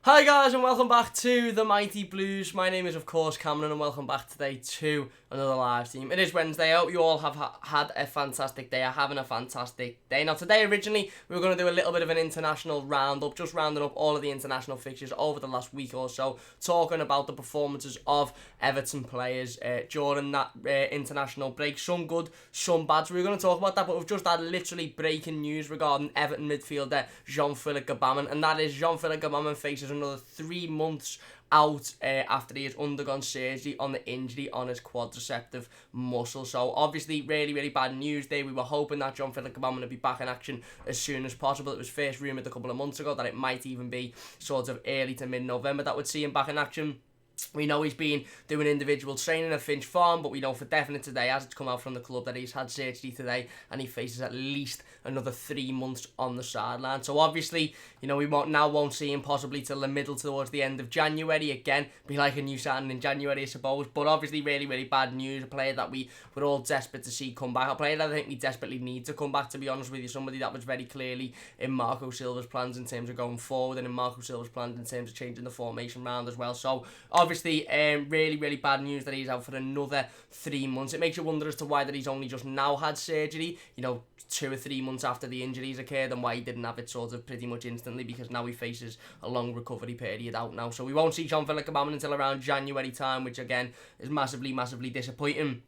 Hi guys and welcome back to the Mighty Blues. My name is of course Cameron and welcome back today to another live stream. It is Wednesday. I hope you all have had a fantastic day, are having a fantastic day. Now today originally we were going to do a little bit of an international roundup, just rounding up all of the international fixtures over the last week or so, talking about the performances of Everton players during that international break. Some good, some bad. So we were going to talk about that, but we've just had literally breaking news regarding Everton midfielder Philippe Gbamin, and that is Philippe Gbamin faces another 3 months out after he has undergone surgery on the injury on his quadriceps muscle. So obviously really bad news there. We were hoping that Philippe Gbamin would be back in action as soon as possible. It was first rumoured a couple of months ago that it might even be sort of early to mid-November that would see him back in action. We know he's been doing individual training at Finch Farm, but we know for definite today, as it's come out from the club, that he's had surgery today and he faces at least another 3 months on the sideline. So obviously, we won't see him possibly till the middle towards the end of January. Again, be like a new signing in January, I suppose. But obviously, really bad news. A player that we were all desperate to see come back. A player that I think we desperately need to come back, to be honest with you. Somebody that was very clearly in Marco Silva's plans in terms of going forward and in Marco Silva's plans in terms of changing the formation round as well. So obviously, really bad news that he's out for another 3 months. It makes you wonder as to why that he's only just now had surgery, 2 or 3 months after the injuries occurred, and why he didn't have it sort of pretty much instantly, because now he faces a long recovery period out now. So we won't see Philippe Gbamin until around January time, which again is massively disappointing.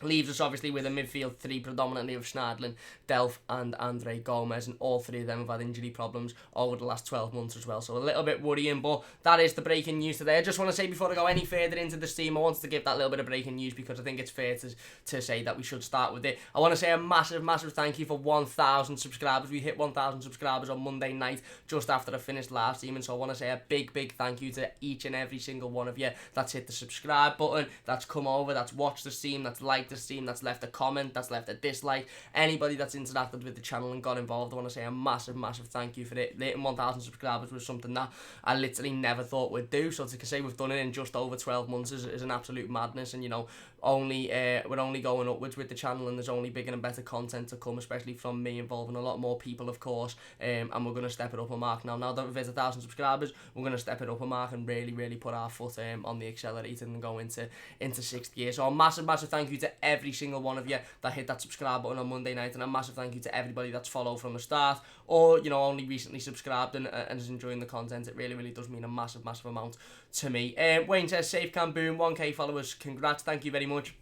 Leaves us obviously with a midfield three predominantly of Schneiderlin, Delph and Andre Gomez, and all three of them have had injury problems over the last 12 months as well, so a little bit worrying, but that is the breaking news today. I just want to say, before I go any further into the stream, I wanted to give that little bit of breaking news because I think it's fair to say that we should start with it. I want to say a massive thank you for 1,000 subscribers. We hit 1,000 subscribers on Monday night just after I finished live streaming, so I want to say a big thank you to each and every single one of you that's hit the subscribe button, that's come over, that's watched the stream, that's liked the stream, that's left a comment, that's left a dislike. Anybody that's interacted with the channel and got involved, I want to say a massive thank you for it. Hitting 1,000 subscribers was something that I literally never thought we'd do, so to say we've done it in just over 12 months is an absolute madness. And we're only going upwards with the channel, and there's only bigger and better content to come, especially from me, involving a lot more people, of course, and we're going to step it up a mark now that we've hit 1,000 subscribers. We're going to step it up a mark and really put our foot on the accelerator and go into 6th gear. So a massive thank you to every single one of you that hit that subscribe button on Monday night, and a massive thank you to everybody that's followed from the start, or only recently subscribed and is enjoying the content. It really does mean a massive amount to me. Wayne says, safe cam boom, 1k followers, congrats, thank you very much.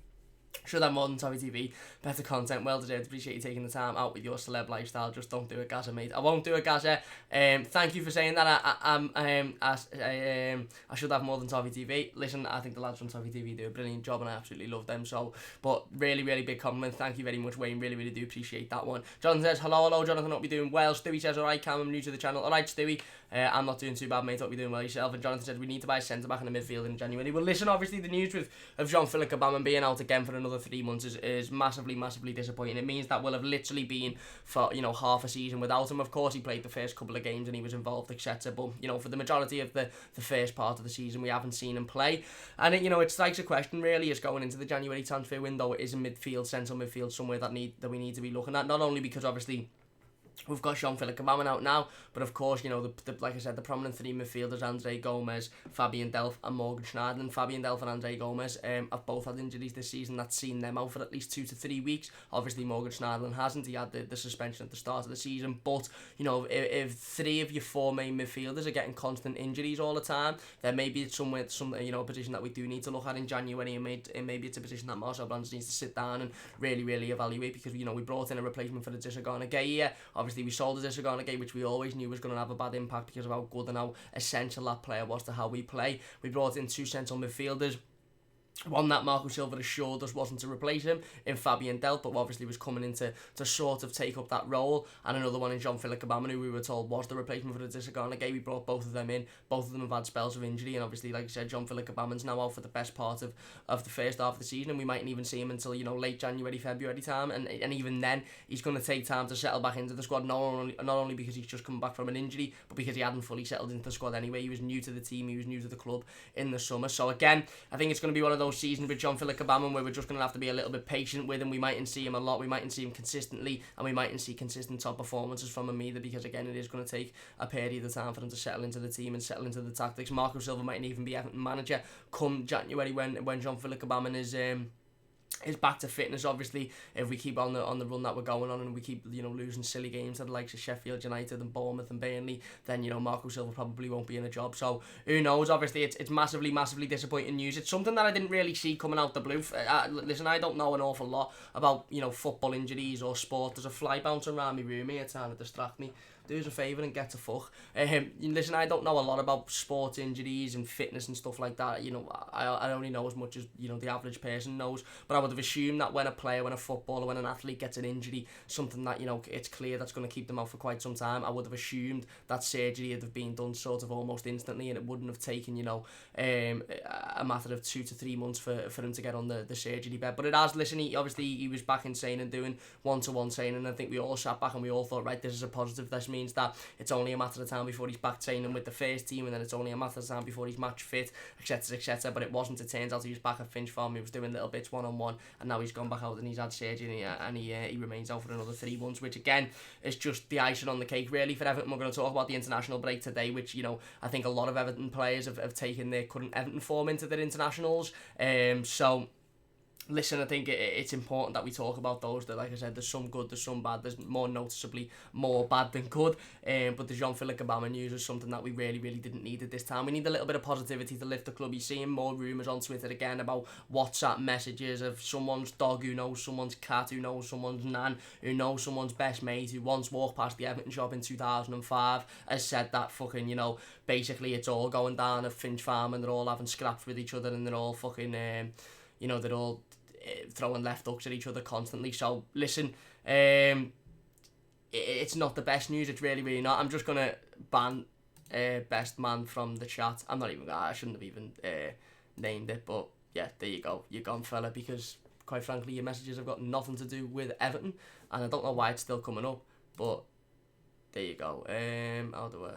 Should have more than Toffee TV, better content, well deserved. Appreciate you taking the time out with your celeb lifestyle. Just don't do a Gaza, mate. I won't do a Gaza. Thank you for saying that. I should have more than Toffee TV. Listen, I think the lads from Toffee TV do a brilliant job, and I absolutely love them. So, but really big compliment. Thank you very much, Wayne. Really do appreciate that one. Jonathan says, hello, Jonathan. Hope you're doing well. Stewie says, alright, Cam, I'm new to the channel. Alright, Stewie. I'm not doing too bad, mate. Hope you're doing well yourself. And Jonathan said we need to buy a centre back in the midfield in January. Well, listen, obviously the news of Philippe Gbamin being out again for another 3 months is massively disappointing. It means that we'll have literally been for half a season without him. Of course, he played the first couple of games and he was involved, etc. But for the majority of the first part of the season, we haven't seen him play. And it strikes a question really, is going into the January transfer window, is a central midfield somewhere that we need to be looking at. Not only because obviously we've got Philippe Gbamin out now, but of course, like I said, the prominent three midfielders, Andre Gomez, Fabian Delph and Morgan Schneiderlin. Fabian Delph and Andre Gomez have both had injuries this season that's seen them out for at least 2 to 3 weeks. Obviously, Morgan Schneiderlin hasn't. He had the suspension at the start of the season. But, if 3 of your 4 main midfielders are getting constant injuries all the time, then maybe it's a position that we do need to look at in January, and maybe it's a position that Marcel Brands needs to sit down and really evaluate, because, we brought in a replacement for the Disagana Gay here. Obviously, we sold the Disagana Gay, which we always knew was going to have a bad impact because of how good and how essential that player was to how we play. We brought in 2 central midfielders. One that Marco Silva assured us wasn't to replace him in Fabian Delph, but obviously was coming in to sort of take up that role, and another one in Philippe Gbamin, who we were told was the replacement for the Disagana Gay. We brought both of them in. Both of them have had spells of injury, and obviously, like I said, Philippe Gbamin's now out for the best part of the first half of the season, and we mightn't even see him until late January, February time, and even then he's going to take time to settle back into the squad, not only because he's just come back from an injury, but because he hadn't fully settled into the squad anyway. He was new to the team, he was new to the club in the summer. So again, I think it's going to be one of those those seasons with Philippe Gbamin where we're just going to have to be a little bit patient with him. We mightn't see him a lot, we mightn't see him consistently, and we mightn't see consistent top performances from him either, because again, it is going to take a period of time for him to settle into the team and settle into the tactics. Marco Silva mightn't even be Everton manager come January when Philippe Gbamin is back to fitness. Obviously, if we keep on the run that we're going on and we keep losing silly games to the likes of Sheffield United and Bournemouth and Burnley, then Marco Silva probably won't be in a job. So who knows? Obviously, it's massively disappointing news. It's something that I didn't really see coming out the blue. Listen, I don't know an awful lot about football injuries or sport. There's a fly bouncing around my room here trying to distract me. Do us a favour and get to fuck. Listen, I don't know a lot about sports injuries and fitness and stuff like that. I only know as much as the average person knows. But I would have assumed that when a player, when a footballer, when an athlete gets an injury, something that it's clear that's going to keep them out for quite some time, I would have assumed that surgery would have been done sort of almost instantly, and it wouldn't have taken a matter of 2 to 3 months for him to get on the surgery bed. But it has. Listen, he was back in training and doing one-to-one training, and I think we all sat back and we all thought, right, this is a positive. This means that it's only a matter of time before he's back training with the first team, and then it's only a matter of time before he's match fit, etc. But it wasn't. It turns out he was back at Finch Farm. He was doing little bits one-on-one, and now he's gone back out and he's had surgery, and he remains out for another 3 months, which again is just the icing on the cake really for Everton. We're going to talk about the international break today, which I think a lot of Everton players have taken their current Everton form into their internationals. So listen, I think it's important that we talk about those. That, like I said, there's some good, there's some bad. There's more noticeably more bad than good. But the Philippe Gbamin news is something that we really didn't need at this time. We need a little bit of positivity to lift the club. You're seeing more rumours on Twitter again about WhatsApp messages of someone's dog who knows someone's cat, who knows someone's nan, who knows someone's best mate, who once walked past the Everton shop in 2005, has said that fucking, basically it's all going down at Finch Farm and they're all having scraps with each other and they're all fucking, they're all throwing left hooks at each other constantly. So listen, it's not the best news. It's really not. I'm just gonna ban best man from the chat. I shouldn't have even named it, but yeah, there you go. You're gone, fella, because quite frankly your messages have got nothing to do with Everton, and I don't know why it's still coming up, but there you go. How do I...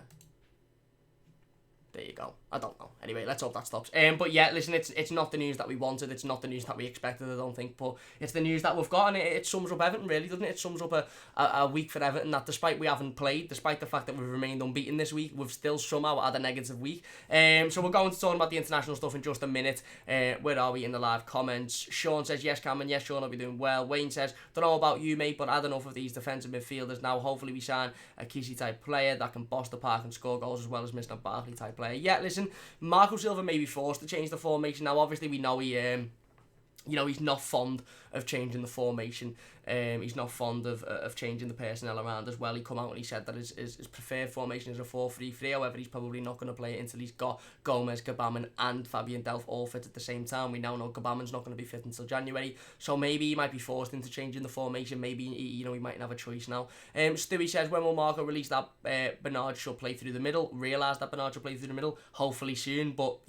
There you go. I don't know. Anyway, let's hope that stops. But yeah, listen, it's not the news that we wanted. It's not the news that we expected, I don't think. But it's the news that we've got, and it sums up Everton, really, doesn't it? It sums up a week for Everton that, despite we haven't played, despite the fact that we've remained unbeaten this week, we've still somehow had a negative week. So we're going to talk about the international stuff in just a minute. Where are we in the live comments? Sean says, yes, Cameron. Yes, Sean, I'll be doing well. Wayne says, don't know about you, mate, but I don't know for these defensive midfielders now. Hopefully we sign a Kessie-type player that can boss the park and score goals, as well as Mr. Barkley-type player. Yeah, listen, Marco Silva may be forced to change the formation. Now, obviously, we know he's not fond of changing the formation. He's not fond of changing the personnel around as well. He come out and he said that his preferred formation is a 4-3-3. However, he's probably not going to play it until he's got Gomez, Gbamin and Fabian Delph all fit at the same time. We now know Gbamin's not going to be fit until January, so maybe he might be forced into changing the formation. Maybe he mightn't have a choice now. Stewie says, when will Marco release that Bernard should play through the middle? Realise that Bernard should play through the middle. Hopefully soon, but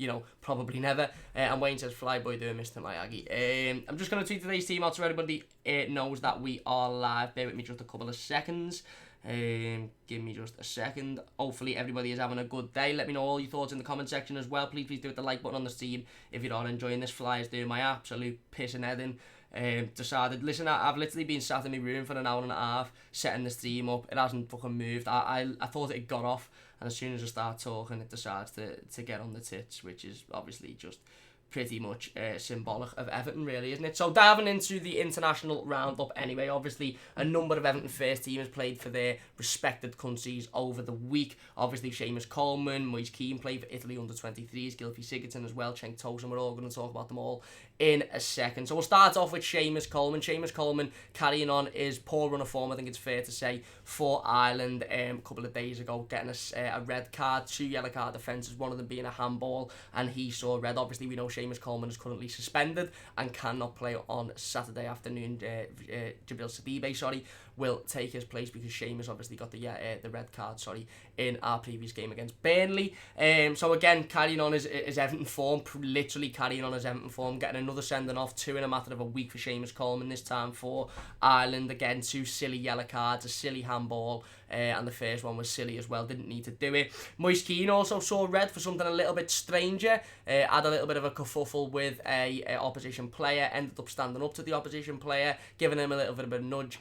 probably never. And Wayne says, Flyboy doing Mr. Miyagi. I'm just going to tweet today's team out so everybody knows that we are live. Bear with me just a couple of seconds. Give me just a second. Hopefully everybody is having a good day. Let me know all your thoughts in the comment section as well. Please do hit the like button on the stream if you're not enjoying this. Fly is doing my absolute pissing head in. Decided, listen, I've literally been sat in my room for an hour and a half setting the stream up. It hasn't fucking moved. I thought it got off, and as soon as I start talking it decides to get on the tits, which is obviously just pretty much symbolic of Everton, really, isn't it? So diving into the international roundup anyway, obviously a number of Everton first teamers played for their respected countries over the week. Obviously Seamus Coleman, Moise Keane played for Italy under-23s, Gylfi Sigurdsson as well, Cenk Tosun. We're all going to talk about them all in a second. So we'll start off with Seamus Coleman. Seamus Coleman carrying on his poor run of form, I think it's fair to say, for Ireland a couple of days ago, getting a red card, 2 yellow card offences, one of them being a handball, and he saw red. Obviously we know Seamus Coleman is currently suspended and cannot play on Saturday afternoon. Jabril Sidibe, will take his place because Seamus obviously got the red card, in our previous game against Burnley. So again, carrying on his Everton form, literally carrying on his Everton form, getting another sending off, 2 in a matter of a week for Seamus Coleman, this time for Ireland. Again, 2 silly yellow cards, a silly handball, and the first one was silly as well, didn't need to do it. Moise Keane also saw red for something a little bit stranger, had a little bit of a kerfuffle with a opposition player, ended up standing up to the opposition player, giving him a little bit of a nudge.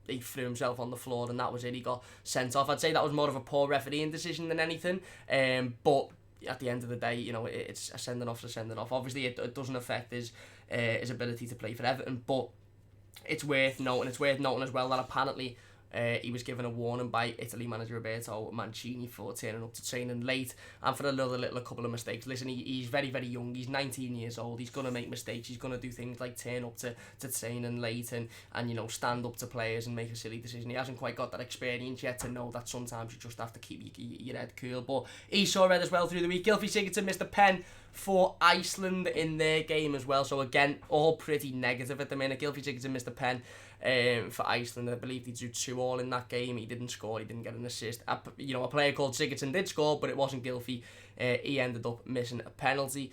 He threw himself on the floor, and that was it. He got sent off. I'd say that was more of a poor refereeing decision than anything, but at the end of the day, it's a sending off. Obviously, it doesn't affect his ability to play for Everton, but it's worth noting as well that apparently he was given a warning by Italy manager Roberto Mancini for turning up to training late and for a couple of mistakes. Listen, he's very, very young. He's 19 years old. He's going to make mistakes. He's going to do things like turn up to training late and stand up to players and make a silly decision. He hasn't quite got that experience yet to know that sometimes you just have to keep your head cool. But he saw red as well through the week. Gylfi Sigurdsson missed a pen for Iceland in their game as well. So again, all pretty negative at the minute. Gylfi Sigurdsson missed a pen for Iceland. I believe they drew 2-2 in that game. He didn't score. He didn't get an assist. A player called Sigurdsson did score, but it wasn't Gylfi. He ended up missing a penalty.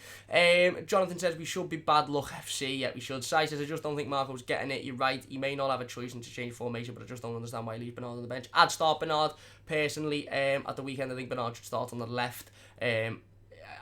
Jonathan says we should be bad luck FC. Yeah, we should. Sai says I just don't think Marco's getting it. You're right. He may not have a choice to change formation, but I just don't understand why he leaves Bernard on the bench. I'd start Bernard personally. At the weekend, I think Bernard should start on the left.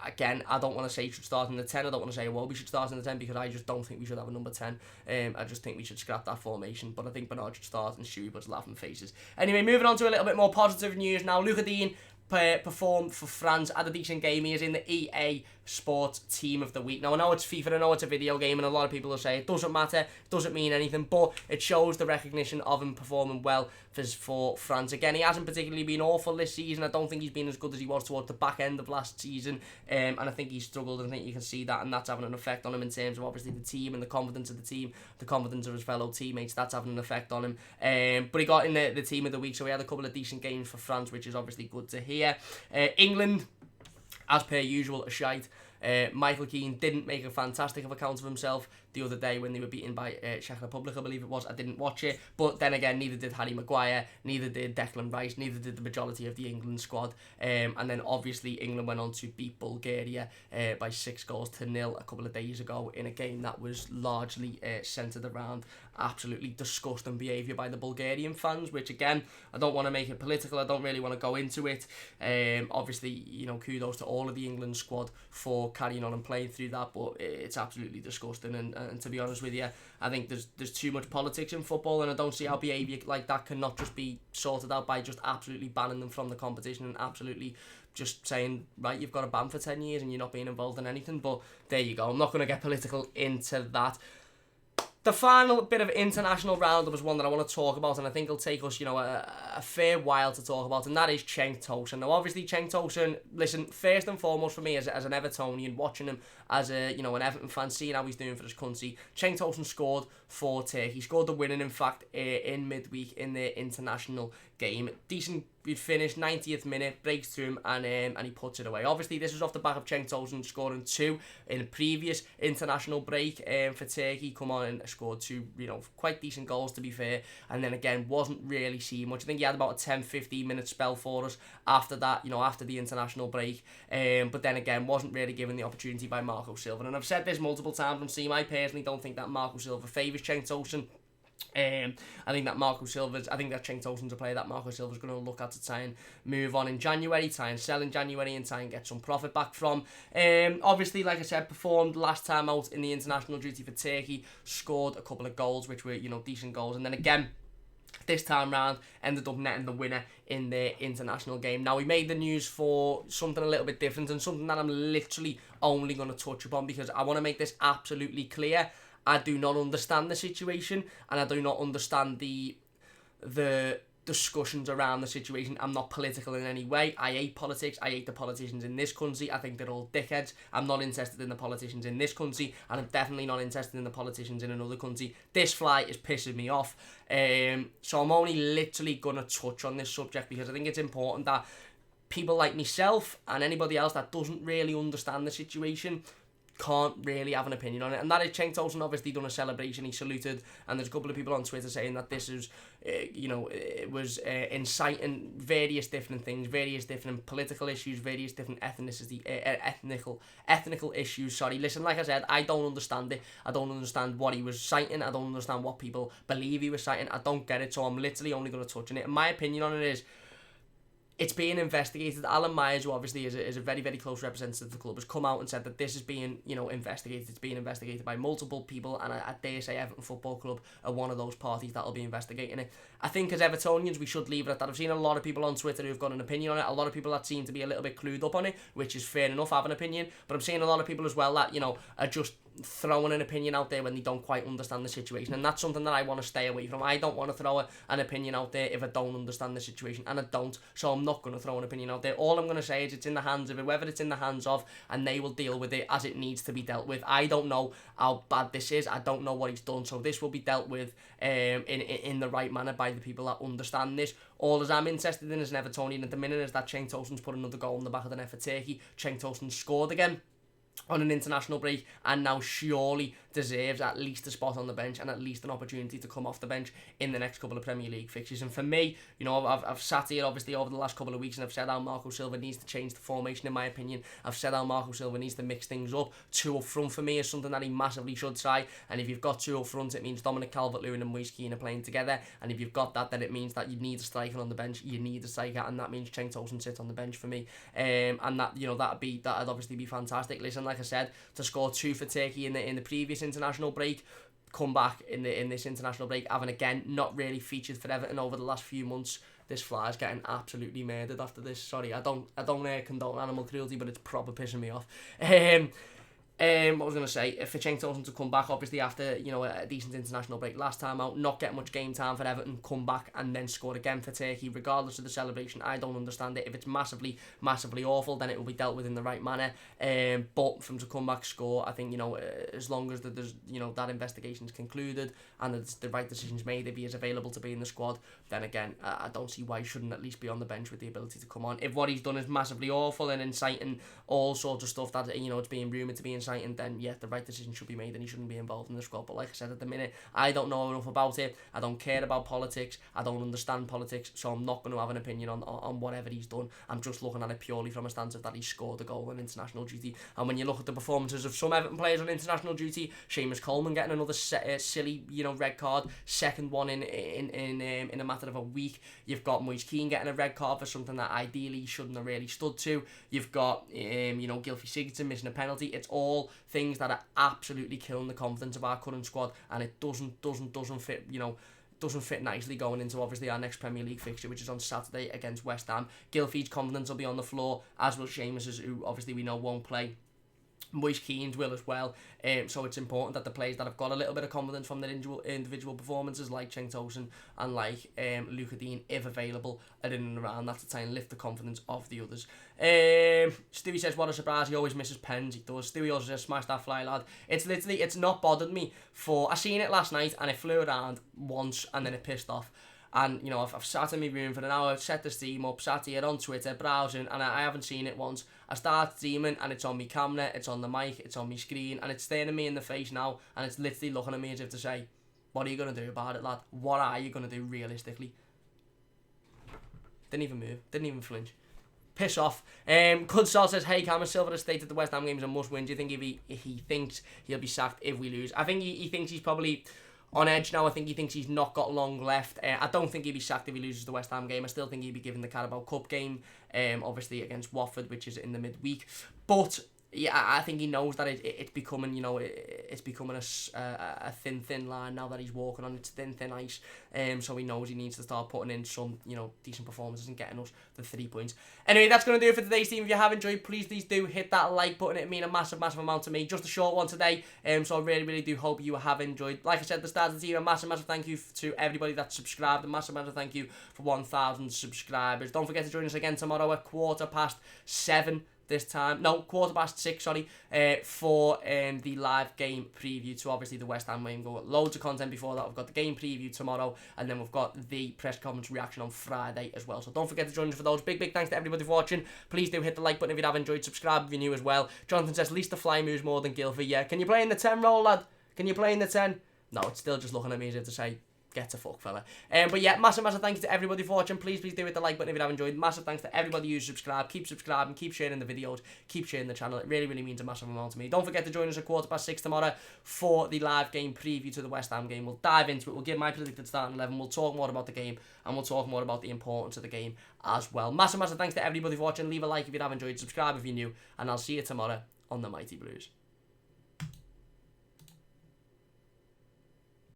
Again, I don't want to say he should start in the 10. I don't want to say, we should start in the 10 because I just don't think we should have a number 10. I just think we should scrap that formation. But I think Bernard should start and Stewie puts laughing faces. Anyway, moving on to a little bit more positive news now. Luca Dean performed for France, had a decent game. He is in the EA Sports Team of the Week. Now, I know it's FIFA, I know it's a video game, and a lot of people will say it doesn't matter, it doesn't mean anything, but it shows the recognition of him performing well for France. Again, he hasn't particularly been awful this season. I don't think he's been as good as he was towards the back end of last season, and I think he's struggled, and I think you can see that, and that's having an effect on him in terms of obviously the team and the confidence of the team, the confidence of his fellow teammates. That's having an effect on him. But he got in the Team of the Week, so he had a couple of decent games for France, which is obviously good to hear. England, as per usual, a shite. Michael Keane didn't make a fantastic of account of himself the other day when they were beaten by Czech Republic, I believe it was. I didn't watch it, but then again, neither did Harry Maguire, neither did Declan Rice, neither did the majority of the England squad. And then obviously England went on to beat Bulgaria by 6-0 a couple of days ago in a game that was largely centred around absolutely disgusting behaviour by the Bulgarian fans, which again, I don't want to make it political, I don't really want to go into it. Obviously, kudos to all of the England squad for carrying on and playing through that, but it's absolutely disgusting, and to be honest with you, I think there's too much politics in football, and I don't see how behaviour like that cannot just be sorted out by just absolutely banning them from the competition and absolutely just saying, right, you've got a ban for 10 years and you're not being involved in anything. But there you go, I'm not going to get political into that. The final bit of international roundup is one that I want to talk about, and I think it'll take us, a fair while to talk about, and that is Cenk Tosun. Now, obviously, Cenk Tosun, listen, first and foremost for me as an Evertonian, watching him as an Everton fan, seeing how he's doing for his country, Cenk Tosun scored for Turkey. He scored the winning, in fact, in midweek in the international game. Decent finish, 90th minute, breaks through him, and he puts it away. Obviously, this was off the back of Cenk Tosun scoring 2 in a previous international break for Turkey. Come on and scored 2, quite decent goals, to be fair, and then again, wasn't really seeing much. I think he had about a 10-15 minute spell for us after that, after the international break, but then again, wasn't really given the opportunity by Marco Silva. And I've said this multiple times from Seam, I personally don't think that Marco Silva favours Cenk Tosun. I think that Cenk Tosun's a player that Marco Silva's going to look at to try and move on in January, try and sell in January, and try and get some profit back from. Obviously, like I said, performed last time out in the international duty for Turkey, scored a couple of goals, which were, decent goals, and then again, this time round, ended up netting the winner in the international game. Now, we made the news for something a little bit different, and something that I'm literally only going to touch upon, because I want to make this absolutely clear. I do not understand the situation, and I do not understand the discussions around the situation. I'm not political in any way. I hate politics. I hate the politicians in this country. I think they're all dickheads. I'm not interested in the politicians in this country, and I'm definitely not interested in the politicians in another country. This flight is pissing me off. So I'm only literally going to touch on this subject because I think it's important that people like myself and anybody else that doesn't really understand the situation can't really have an opinion on it, and that is Cenk Tosun obviously done a celebration, he saluted, and there's a couple of people on Twitter saying that this is, it was inciting various different things, various different political issues, various different ethnical issues, sorry. Listen, like I said, I don't understand it, I don't understand what he was citing, I don't understand what people believe he was citing, I don't get it, so I'm literally only going to touch on it, and my opinion on it is, it's being investigated. Alan Myers, who obviously is a very, very close representative of the club, has come out and said that this is being, investigated. It's being investigated by multiple people, and I dare say Everton Football Club are one of those parties that will be investigating it. I think as Evertonians, we should leave it at that. I've seen a lot of people on Twitter who've got an opinion on it, a lot of people that seem to be a little bit clued up on it, which is fair enough, have an opinion, but I'm seeing a lot of people as well that, are just throwing an opinion out there when they don't quite understand the situation, and that's something that I want to stay away from. I don't want to throw an opinion out there if I don't understand the situation, and I don't, so I'm not going to throw an opinion out there. All I'm going to say is it's in the hands of whoever it's in the hands of, and they will deal with it as it needs to be dealt with. I don't know how bad this is, I don't know what he's done, so this will be dealt with in the right manner by the people that understand this. All as I'm interested in as an Evertonian at the minute is that Cenk Tosun's put another goal in the back of the net for Turkey. Cenk Tosun scored again on an international break, and now surely deserves at least a spot on the bench and at least an opportunity to come off the bench in the next couple of Premier League fixtures. And for me, I've sat here obviously over the last couple of weeks and I've said how Marco Silva needs to change the formation, in my opinion. I've said how Marco Silva needs to mix things up. 2 up front for me is something that he massively should try, and if you've got 2 up front, it means Dominic Calvert-Lewin and Moise Kean are playing together, and if you've got that, then it means that you need a striker on the bench, you need a striker, and that means Cenk Tosun sits on the bench for me, and that, that'd obviously be fantastic. Listen, like I said, to score 2 for Turkey in the previous international break, come back in this international break, having again not really featured for Everton over the last few months. This fly's getting absolutely murdered after this. Sorry, I don't condone animal cruelty, but it's proper pissing me off. What was I going to say? For Cenk Tosun to come back, obviously after a decent international break last time out, not get much game time for Everton, come back and then score again for Turkey, regardless of the celebration. I don't understand it. If it's massively awful, then it will be dealt with in the right manner. But from to come back, score, I think as long as there's that investigation's concluded and the right decisions made, if he is available to be in the squad, then again I don't see why he shouldn't at least be on the bench with the ability to come on. If what he's done is massively awful and inciting all sorts of stuff that it's being rumoured to be inciting, then yeah, the right decision should be made and he shouldn't be involved in the squad. But like I said, at the minute, I don't know enough about it. I don't care about politics. I don't understand politics, so I'm not going to have an opinion on whatever he's done. I'm just looking at it purely from a stance of that he scored a goal on international duty. And when you look at the performances of some Everton players on international duty, Seamus Coleman getting another silly red card, second one in a matter of a week. You've got Moise Kean getting a red card for something that ideally he shouldn't have really stood to. You've got Gylfi Sigurdsson missing a penalty. It's all things that are absolutely killing the confidence of our current squad, and it doesn't fit doesn't fit nicely going into obviously our next Premier League fixture, which is on Saturday against West Ham. Gylfi's confidence will be on the floor, as will Seamus's, who obviously we know won't play. Moise Kean's will as well, so it's important that the players that have got a little bit of confidence from their individual performances, like Cenk Tosun and like Luca Dean, if available, are in and around that to try and lift the confidence of the others. Stewie says, what a surprise, he always misses pens. He does. Stewie also says, smash that fly, lad. It's not bothered me I seen it last night and it flew around once and then it pissed off. And I've sat in my room for an hour, set the stream up, sat here on Twitter browsing, and I haven't seen it once. I start streaming and it's on my camera, it's on the mic, it's on my screen, and it's staring me in the face now, and it's literally looking at me as if to say, what are you going to do about it, lad? What are you going to do realistically? Didn't even move, didn't even flinch. Piss off. Kudsal says, hey Cameron, Silva has stated the West Ham game is a must win. Do you think if he thinks he'll be sacked if we lose? I think he thinks he's probably on edge now. I think he thinks he's not got long left. I don't think he'll be sacked if he loses the West Ham game. I still think he'll be given the Carabao Cup game, obviously against Watford, which is in the midweek. But yeah, I think he knows that it's becoming, it's becoming a thin line now that he's walking on. It's thin ice. So he knows he needs to start putting in some, decent performances and getting us the 3 points. Anyway, that's going to do it for today's team. If you have enjoyed, please do hit that like button. It means a massive amount to me. Just a short one today. So I really do hope you have enjoyed. Like I said at the start of the team, a massive thank you to everybody that subscribed. A massive thank you for 1,000 subscribers. Don't forget to join us again tomorrow at 7:15. this time. No, 6:15, sorry, for the live game preview to obviously the West Ham game. We've got loads of content before that. We've got the game preview tomorrow, and then we've got the press conference reaction on Friday as well. So don't forget to join us for those. Big thanks to everybody for watching. Please do hit the like button if you have enjoyed. Subscribe if you're new as well. Jonathan says, at least the fly moves more than Gilfie. Yeah, can you play in the 10 role, lad? Can you play in the 10? No, it's still just looking at me as if to say, get a fuck, fella. But yeah, massive thank you to everybody for watching. Please do hit the like button if you have enjoyed. Massive thanks to everybody who's subscribed. Keep subscribing, keep sharing the videos, keep sharing the channel. It really means a massive amount to me. Don't forget to join us at 6:15 tomorrow for the live game preview to the West Ham game. We'll dive into it. We'll give my predicted starting 11. We'll talk more about the game, and we'll talk more about the importance of the game as well. Massive thanks to everybody for watching. Leave a like if you have enjoyed. Subscribe if you're new, and I'll see you tomorrow on the Mighty Blues.